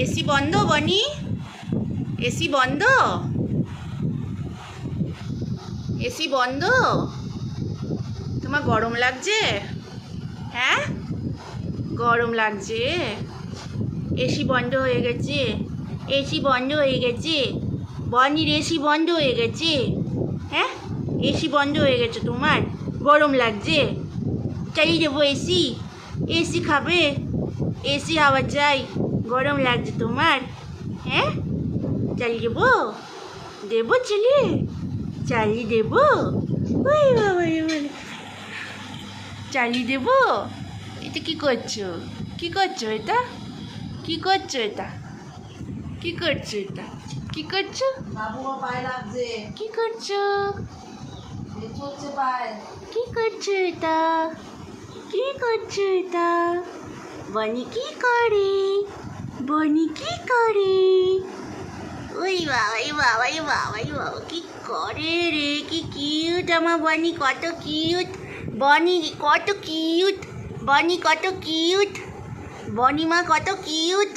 AC বন্ধ বনি? AC বন্ধ? এসি বন্ধ? তোমার গরম লাগছে? হ্যাঁ, গরম লাগছে? এসি বন্ধ হয়ে গেছে? এসি বন্ধ হয়ে গেছে? বনির এসি বন্ধ হয়ে গেছে? হ্যাঁ, এসি বন্ধ হয়ে গেছে তোমার? গরম লাগছে? চালিয়ে দেবো এসি? এসি খাবে? এসি হাওয়া চাই? গরম লাগছে তোমার? হ্যাঁ, চালিয়ে দেবো? দেবো চালিয়ে? চালিয়ে দেবো? ওই বাবা এবারে চালিয়ে দেবো? এটা কি করছো? কি করছো এটা? কি করছো এটা? কি করছো এটা? কি করছো? বাবু পায়ে লাগছে, কি করছো? চলছে পায়ে। কি করছো এটা? কি করছো এটা? বনি কি করে? বনি কি করে? ওই বাবাই বাবাই বাবাই বাবা কি করে রে? কি কিউট আমার বনি, কত কিউট বনি, কত কিউট বনি, কত কিউট বনি মা, কত কিউট।